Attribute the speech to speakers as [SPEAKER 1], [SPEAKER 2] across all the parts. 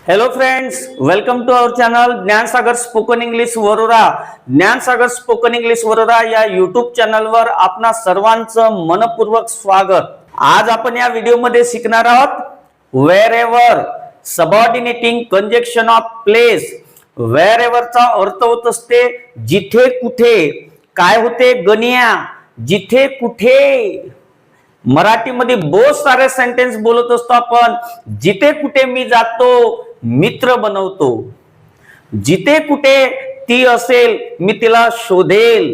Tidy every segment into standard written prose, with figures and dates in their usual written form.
[SPEAKER 1] Hello friends, welcome to our channel Gyansagar spoken English Warora. Gyansagar spoken English Warora या YouTube चॅनलवर आपणा सर्वांचं मनपूर्वक स्वागत. आज आपण या व्हिडिओमध्ये शिकणार आहोत wherever subordinating conjunction of place. Wherever चा अर्थ होत असते जिथे कुठे. काय होते गणिया? जिथे कुठे. मराठीमध्ये बहुत सारे सेंटेन्स बोलत असतो आपण. जिथे कुठे मी जातो मित्र बनवतो. जिथे कुठे ती असेल मी तिला शोधेल.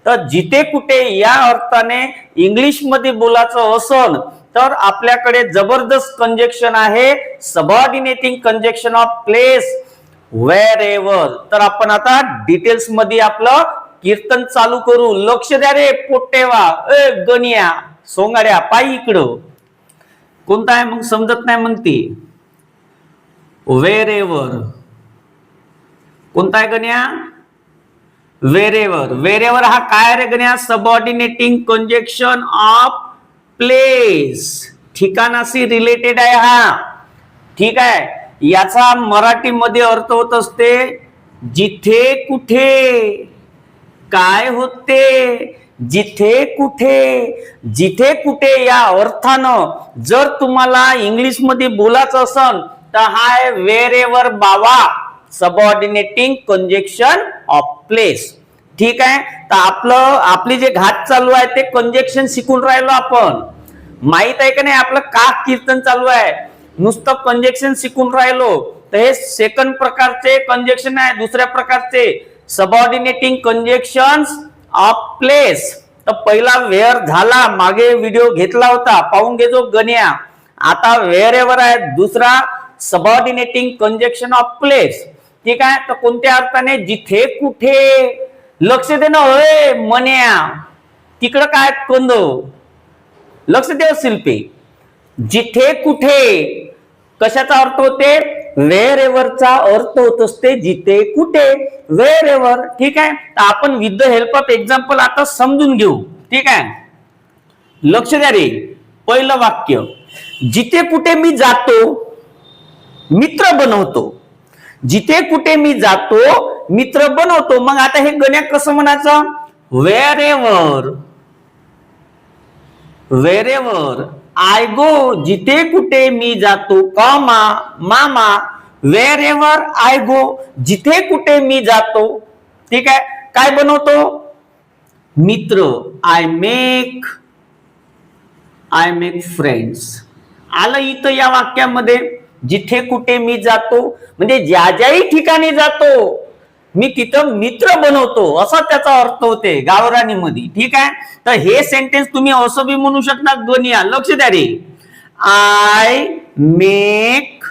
[SPEAKER 1] तर जिथे कुठे या अर्थाने इंग्लिश मध्ये बोलायचं असन तर आपल्याकडे जबरदस्त कंजक्शन आहे subordinating conjunction of place wear ever. तर आपण आता डिटेल्स मध्ये आपलं कीर्तन चालू करू. लक्ष द्या रे पोटेवा, गणिया सोंगाड्या, पायी इकडं. कोणता आहे मग समजत नाही मग ती. वेअर एव्हर कोणता आहे Ganya? Wherever. Wherever हा काय रे गण्या? Subordinating conjunction of place. ठिकाणाशी रिलेटेड आहे हा. ठीक आहे. याचा मराठीमध्ये अर्थ होत असते जिथे कुठे. काय होते? जिथे कुठे. जिथे कुठे या अर्थानं जर तुम्हाला इंग्लिश मध्ये बोलायचं असन तर हा आहे वेअर एव्हर बाबा सबऑर्डिनेटिंग कंजक्शन ऑफ प्लेस. ठीक आहे. तर आपली जे घाट चालू आहे ते कंजक्शन शिकून राहिलो आपण. माहित आहे का नाही आपलं का कीर्तन चालू आहे? नुसतं कंजक्शन शिकून राहिलो. तर हे सेकंड प्रकारचे कंजक्शन आहे. दुसऱ्या प्रकारचे सबऑर्डिनेटिंग कंजक्शन्स ऑफ प्लेस. तर पहिला वेअर झाला, मागे व्हिडिओ घेतला होता, पाहून घेतो गण्या. आता वेअर एव्हर आहे दुसरा सबऑर्डिनेटिंग कंजक्शन ऑफ प्लेस. ठीक आहे. तर कोणत्या अर्थाने? जिथे कुठे. लक्ष दे ना होय मन्या, तिकडं काय कंद. लक्ष दे शिल्पी. जिथे कुठे कशाचा अर्थ होते? वेअर एव्हरचा अर्थ होत असते जिथे कुठे. Wherever. ठीक आहे. तर आपण with the help of example आता समजून घेऊ. ठीक आहे. लक्ष द्या रे. पहिलं वाक्य, जिथे कुठे मी जातो मित्र बनवतो. जिथे कुठे मी जातो मित्र बनवतो. मग आता हे गण्या कसं म्हणायचं? Wherever. Wherever I go. जिथे कुठे मी जातो कॉमा मामा वेअर एव्हर आय गो. जिथे कुठे मी जातो. ठीक आहे. काय बनवतो? मित्र. I make friends. आलं इथं या वाक्यामध्ये. जिथे कुठे मी जातो म्हणजे ज्या ज्याही ठिकाणी जातो मी तिथं मित्र बनवतो असा त्याचा अर्थ होते गावरानी मध्ये. ठीक आहे. तर हे सेंटेन्स तुम्ही असं बी म्हणू शकता गणिया. लक्ष द्या रे. I make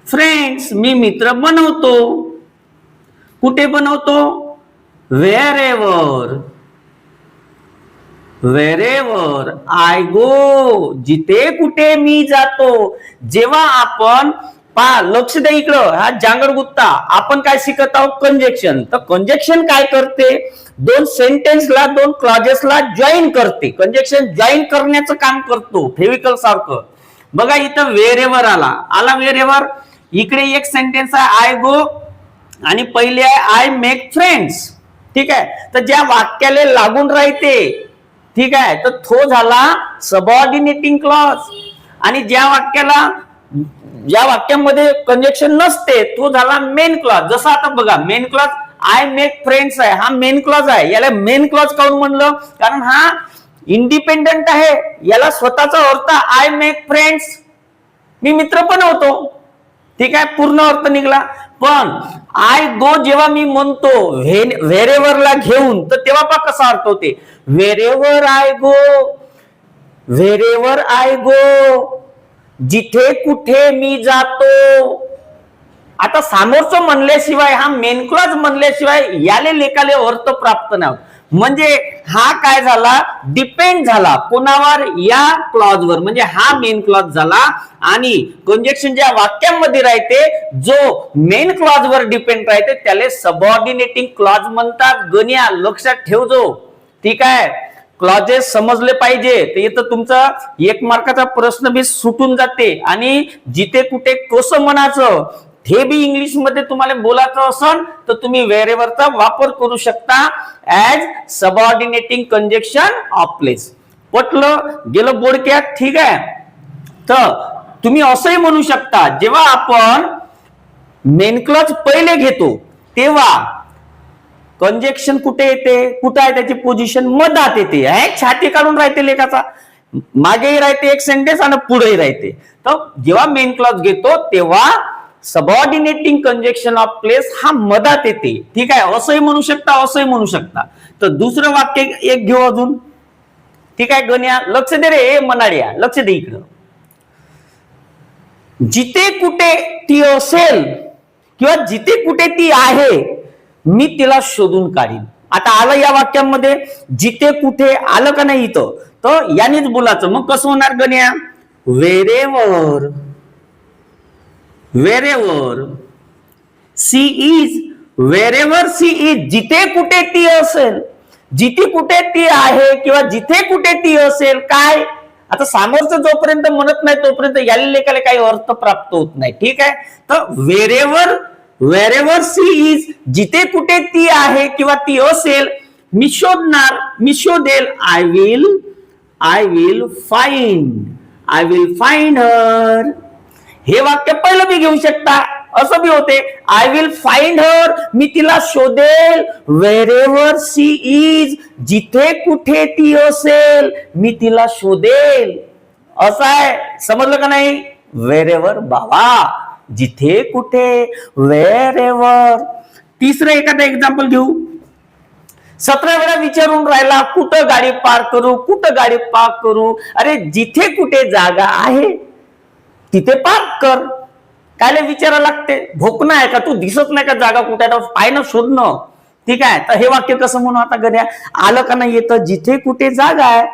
[SPEAKER 1] friends. मी मित्र बनवतो. कुठे बनवतो? Wherever. Wherever I go. जिथे कुठे मी जातो. जेव्हा आपण लक्ष द्या इकडं, हा जांगड गुत्ता. आपण काय शिकत आहोत? कंजक्शन. तर कंजक्शन काय करते? दोन सेंटेन्सला दोन क्लॉजेसला जॉईन करते. कंजक्शन जॉईन करण्याचं काम करतो फेविकल सारखं. बघा इथं वेअर एव्हर आला वेअर एव्हर. इकडे एक सेंटेन्स आहे आय गो आणि पहिले आहे आय मेक फ्रेंड्स. ठीक आहे. तर ज्या वाक्याला लागून राहते, ठीक आहे, तर तो झाला सबऑर्डिनेटिंग क्लॉज. आणि ज्या वाक्यामध्ये कंजक्शन नसते तो झाला मेन क्लॉज. जसं आता बघा main clause I make friends आहे. हा मेन क्लॉज आहे. याला मेन क्लॉज काऊन म्हणलं? कारण हा इंडिपेंडंट आहे. याला स्वतःचा अर्थ आय मेक फ्रेंड्स. मी मित्र बनवतो. ठीक आहे. पूर्ण अर्थ निघला. पण आय गो जेव्हा मी म्हणतो व्हेरेव्हरला घेऊन तर तेव्हा पहा कसा अर्थ होते. Wherever I go. Wherever I go. जिथे कुठे मी जातो. आता समोरचं म्हणल्याशिवाय हा मेन क्लॉज म्हणल्याशिवाय याले लेखाले अर्थ प्राप्त नाही. म्हणजे हा काय झाला? डिपेंड झाला कोणावर? या क्लॉजवर. म्हणजे हा मेन क्लॉज झाला. आणि कंजक्शन ज्या वाक्यामध्ये राहते जो मेन क्लॉजवर डिपेंड राहते त्याला सबऑर्डिनेटिंग क्लॉज म्हणतात. गण्या लक्षात ठेवजो. ठीक आहे. क्लॉजेस समजले पाहिजे. तर इथं तुमचा 1 मार्काचा प्रश्न बी सुटून जाते. आणि जिथे कुठे कसं म्हणायचं हे बी इंग्लिश मध्ये तुम्हाला बोलायचं असेल तर तुम्ही व्हेरेवरचा वापर करू शकता as subordinating conjunction of place. पटलं गेलं बोडक्यात. ठीक आहे. तर तुम्ही असंही म्हणू शकता जेव्हा आपण मेन क्लॉज पहिले घेतो तेव्हा कंजक्शन कुठे येते, कुठे आहे त्याची पोझिशन, मधात येते. छाती काढून राहते लेखाचा, मागेही राहते एक सेंटेन्स आणि पुढेही राहते. तर जेव्हा मेन क्लॉज घेतो तेव्हा सबऑर्डिनेटिंग कंजक्शन ऑफ प्लेस हा मधात येते. ठीक आहे. असंही म्हणू शकता, असंही म्हणू शकता. तर दुसरं वाक्य एक घेऊ अजून. ठीक आहे गण्या, लक्ष दे रे मनाळ्या, लक्ष दे इकडं. जिथे कुठे ती असेल किंवा जिथे कुठे ती आहे मी तिला शोधून काढीन. आता आलं या वाक्यामध्ये जिथे कुठे आलं का नाही इथं, तर यानेच बोलायचं. मग कसं होणार Ganya, wherever wherever she is, wherever she is जिथे कुठे ती असेल, जिथे कुठे ती आहे किंवा जिथे कुठे ती असेल. काय आता समोरचं जोपर्यंत म्हणत नाही तोपर्यंत याला लेखाला काही अर्थ प्राप्त होत नाही. ठीक आहे. तर व्हेरेवर सी इज जिथे कुठे ती आहे किंवा ती असेल मी शोधणार, मी शोधेल. I will find her. हे वाक्य पहिलं मी घेऊ शकता. असं बी होते आय विल फाइंड हर, मी तिला शोधेल. व्हेरेवर सी इज जिथे कुठे ती असेल मी तिला शोधेल. असं आहे. समजलं का नाही. व्हेरेवर बाबा जिथे कुठे, व्हेरेवर. तिसरं एखादं एक्झाम्पल घेऊ. 17 वेळा विचारून राहिला कुठं गाडी पार्क करू, कुठं गाडी पार्क करू. अरे जिथे कुठे जागा आहे तिथे पार्क कर. कायले विचारा लागते, भोकणं आहे का, तू दिसत नाही का जागा कुठे, पाय ना शोधणं. ठीक आहे. तर हे वाक्य कसं म्हणू आता गड्या, आलं का नाही येतं, जिथे कुठे जागा आहे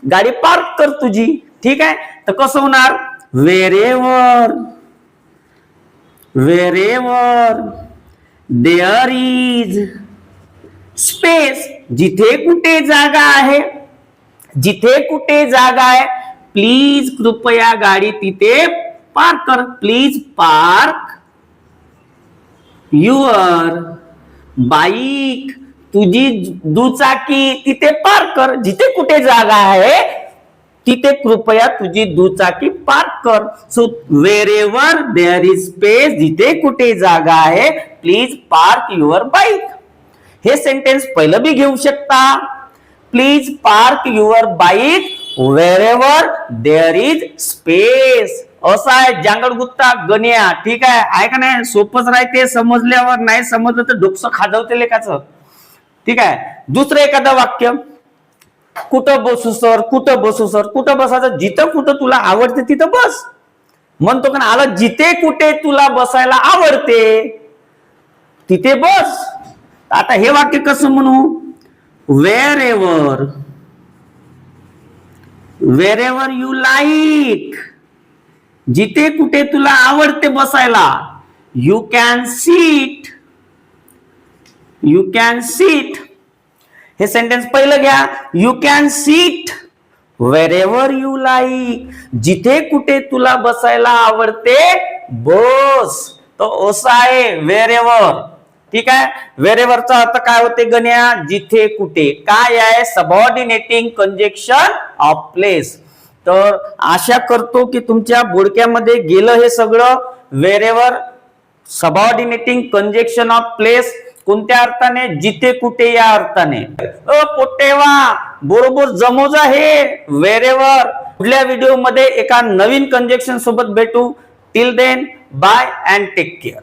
[SPEAKER 1] गाडी पार्क कर तुझी. ठीक आहे. तर कसं होणार, wherever there is space, जिथे कुठे जागा आहे, जिथे कुठे जागा आहे प्लीज कृपया गाडी तिथे पार्क कर. प्लीज पार्क युअर बाईक, तुझी दुचाकी तिथे पार्क कर. जिथे कुठे जागा आहे तिथे कृपया तुझी दुचाकी पार्क कर. So wherever there is space, जिथे कुठे जागा आहे प्लीज पार्क युअर बाईक. हे सेंटेन्स पहिलं बी घेऊ शकता. Please park your bike wherever there is space. असं आहे जांगड गुत्ता गण्या. ठीक आहे का नाही. सोपच राहते, समजल्यावर. नाही समजलं तर डोकं खाजवते लेखाचं. ठीक आहे. दुसरं एखादं वाक्य, कुठं बसू सर, कुठं बसू सर. कुठं बसायचं, जिथं कुठं तुला आवडते तिथं बस. म्हणतो का आलं, जिथे कुठे तुला बसायला आवडते तिथे बस. आता हे वाक्य कसं म्हणू, wherever you like, जिथे कुठे तुला आवडते बसायला. you can sit. हे सेंटेन्स पहिलं घ्या. You can seat wherever you like, जिथे कुठे तुला बसायला आवडते बस. तो असं आहे wherever. ठीक आहे. व्हेरेवरचा अर्थ काय होते गण्या, जिथे कुठे. काय आहे, सबऑर्डिनेटिंग कंजक्शन ऑफ प्लेस. तर आशा करतो की तुमच्या बोडक्यामध्ये गेलं हे सगळं. Wherever subordinating conjunction of place कोणत्या अर्थाने, जिथे कुठे या अर्थाने. पोटेवा बरोबर जमोजा हे व्हेरेवर. पुढल्या व्हिडिओ मध्ये एका नवीन कंजक्शन सोबत भेटू. Till then bye and take care.